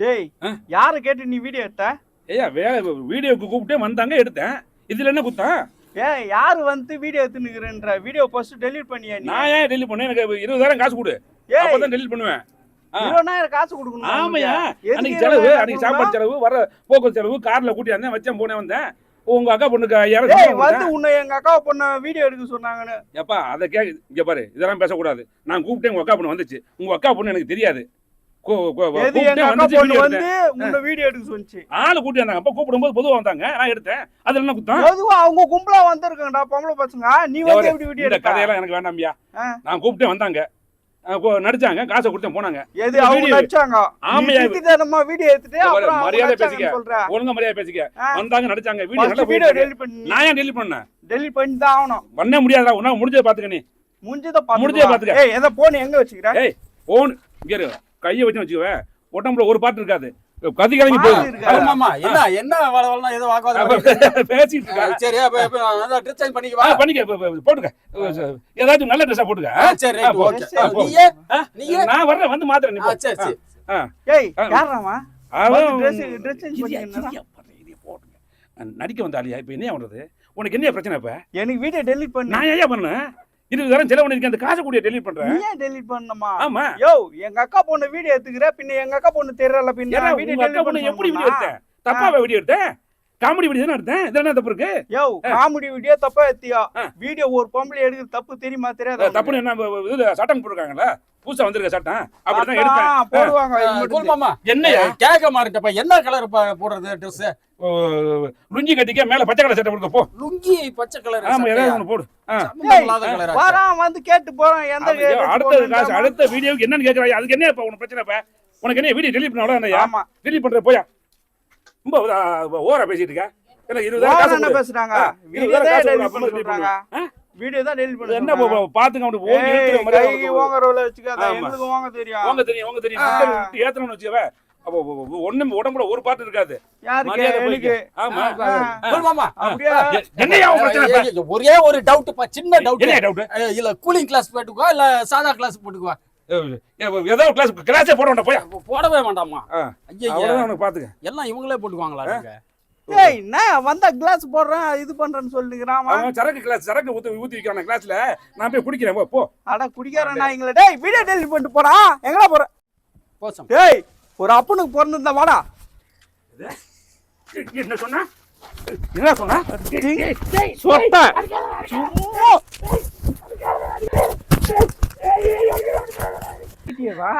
டேய் யாரை கேட்டு நீ வீடியோ எடுத்த? ஏய்யா வீடியோக்கு கூப்பிட்டே வந்தாங்க எடுத்தேன். இதுல என்ன குத்தம்? ஏய் யாரு வந்து வீடியோ எடுத்துனுக்குறன்ற வீடியோ ஃபர்ஸ்ட் டெலீட் பண்ணியா நீ? நான் ஏன் டெலீட் பண்ணேன்? எனக்கு 20,000 காசு கொடு. அப்பதான் டெலீட் பண்ணுவேன். 20,000 காசு கொடுக்கணும். ஆமாயா, அன்னைக்கு செலவு, அன்னைக்கு சாப்பாடு செலவு, வர போக்குவரத்து செலவு, கார்ல கூட்டி வந்தேன், வச்சேன், போனே வந்தேன். உங்க அக்கா பொண்ணுக்கு 5000 வந்து உன்னை எங்க அக்கா பொண்ணு வீடியோ எடுக்க சொன்னாங்கன்னு. ஏப்பா அதை இங்க பாரு, இதெல்லாம் பேசக்கூடாது. நான் கூப்பிட்டேன், உங்க அக்கா பொண்ணு வந்துச்சு. உங்க அக்கா பொண்ணு எனக்கு தெரியாது. வீடியோ எடுக்க சொன்னிச்சு. ஆளு கூட்டி வந்தாங்க. அப்ப கூப்பிடும்போது பொதுவா வந்தாங்க, நான் எடுத்தேன். அதுல என்ன குத்தம்? பொதுவா அவங்க கும்பலா வந்திருக்காங்கடா பொம்பளை பசங்க. நீ வந்து எப்படி வீடியோ எடுக்க? கதையெல்லாம் எனக்கு வேண்டாம்யா. நான் கூப்பிட்டே வந்தாங்க, நடிச்சாங்க, காசை கொடுத்து போனாங்க. எது அவங்க நடிச்சாங்க? ஆமாயா, நம்ம வீடியோ எடுத்துட்டு அப்புறம் மரியாதை பேசிக்க, ஒழுங்கா மரியாதை பேசிக்க. வந்தாங்க, நடிச்சாங்க, வீடியோ டெலீட் பண்ணி. நான் ஏன் டெலீட் பண்ணேன்? டெலீட் பண்ணி தான் ஆகணும். பண்ண முடியாதா? உன்னால முடிஞ்சத பாத்துக்க. நீ முடிஞ்சத பாத்துக்க. ஏய் எத போன் எங்க வச்சிக்கற? ஏய் போன் இங்க இரு, கையை வச்சு வச்சுக்கவே. உடம்புல ஒரு பாட்டு இருக்காது, கதி கலங்கி போகுது. மாமா என்ன என்ன வளவளனா ஏதோ வாக்குவாதம் பேசிட்டு இருக்க. சரி அப்ப அத ட்ரெஸ் சேஞ்ச் பண்ணிக்கவா? பண்ணிக்க, போட்டுக்க. ஏதாச்சும் நல்ல ட்ரெஸ்ஸா போட்டுக்க. சரி ரைட் ஓகே. நீயே நான் வரேன், வந்து மாத்துறேன். நீ சரி சரி. ஏய் யாரமா? அவன் ட்ரெஸ் சேஞ்ச் பண்ணிக்கறா. நடிக்க வந்தாலியா? இப்போ என்ன பண்றது? உனக்கு என்ன பிரச்சனை? இப்ப எனக்கு வீடியோ டெலீட் பண்ணு. நான் ஏன் பண்ணேன்? 20,000 செலவு பண்ணிருக்கேன், அந்த காசை கூடிய டெலீட் பண்றேன். நீ ஏன் டெலீட் பண்ணணுமா? ஆமா. யோ எங்க அக்கா பொண்ணு வீடியோ எடுத்துக்கற, பின்ன எங்க அக்கா பொண்ணு தெரியல, பின்ன வீடியோ டெலீட் பண்ண எப்படி வீடியோ எடுத்தேன்? தப்பாவே வீடியோ எடுத்தேன். காமெடி வீடியோ தான எடுத்தேன். இதெல்லாம் என்ன தப்பு இருக்கு? யோ காமெடி வீடியோ தப்பா எடுத்தியா? வீடியோ ஒரு பொம்பளை எடுக்கிறது தப்பு தெரியுமா தெரியாதா? தப்புன்னு என்ன இது சட்டம் போட்டுருக்காங்கல்ல, புதுசா வந்திருக்க சட்டம், அப்படிதான் எடுப்பேன். போடுவாங்க. மாமா என்னையா கேக்க மாறிட்டப்ப என்ன கலர் போடுறது ட்ரெஸ்? லுங்கி கட்டிக்க, மேல பச்சை கலர் சட்டை போடுங்க போ. லுங்கி பச்சை கலர். ஆமா, ஏதாவது ஒன்னு போடு. வரான் வந்து கேட்டு போறான். எந்த அடுத்த வீடியோக்கு என்னன்னு கேக்குறாங்க. அதுக்கு என்ன இப்ப உனக்கு பிரச்சனை? இப்ப உனக்கு என்ன வீடியோ டெலீட் பண்ண என்னையா? ஆமா டெலீட் பண்ற போயா. ரொம்ப ஓவரா பேசிட்டு இருக்க. இல்ல 20,000 காசு என்ன பேசுறாங்க? வீடியோ தான் டெலீட் பண்றாங்க. வீடியோ தான் டெலீட் பண்றாங்க. என்ன பாத்துங்க, அப்படி ஓங்கி எடுத்து மரியாதை கை ஓங்க ரோல வச்சுக்காத. எங்களுக்கு ஓங்க தெரியும். ஓங்க தெரியும். ஏத்தணும்னு வச்சுக்கவே. அப்ப ஒண்ணு உடம்புல ஒரு பாட்டு இருக்காது. யாருக்கு? ஆமா மாமா அப்படியே என்னையா பிரச்சனை? ஒரே ஒரு டவுட் பா, சின்ன டவுட். என்ன டவுட்? இல்ல கூலிங் கிளாஸ் போட்டுக்குவா இல்ல சாதா கிளாஸ் போட்டுக்குவா? ஏதோ கிளாஸே போட வேண்டாம் போயா. போடவே வேண்டாமா? ஐயா அவனுக்கு பாத்துக்க. எல்லாம் இவங்களே போட்டுக்குவாங்களா? ஏய் நான் வந்தா கிளாஸ் போடுறேன், இது பண்றேன்னு சொல்லிக்கிறான். அவன் சரக்கு கிளாஸ் சரக்கு ஊத்தி வைக்கிறான் கிளாஸ்ல. நான் போய் குடிக்கிறேன் போ. அட குடிக்காரன் நாய்ங்களே. டேய் வீடியோ டெலீட் பண்ணிட்டு போடா. எங்கடா போற? போசம். டேய் ஒரு அப்பனுக்கு பிறந்திருந்தா வாடா. என்ன சொன்னா? என்ன சொன்னா? டேய் சொட்ட சும்மா வா.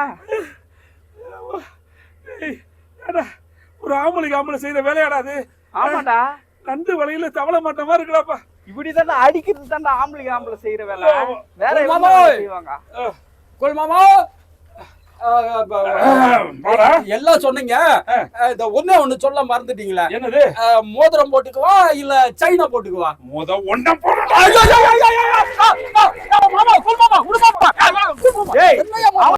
ஒரு ஆம்பளை செய்த வேலையாடாது. ஆமாடா, நண்டு வலையில தவள மாட்ட மாதிரி இருக்கலாப்பா. இப்படிதான் அடிக்கிறது தான் ஆம்பளை செய்யற வேலை. வேற மாமா செய்வாங்க. கோல் மாமா எல்லாம் சொன்னீங்க. இந்த ஒண்ணு சொல்ல மறந்துட்டீங்களா? என்னது? மோதிரம் போட்டுக்குவா இல்ல சைனா போட்டுக்குவா? ஒண்ணா போட. மாமா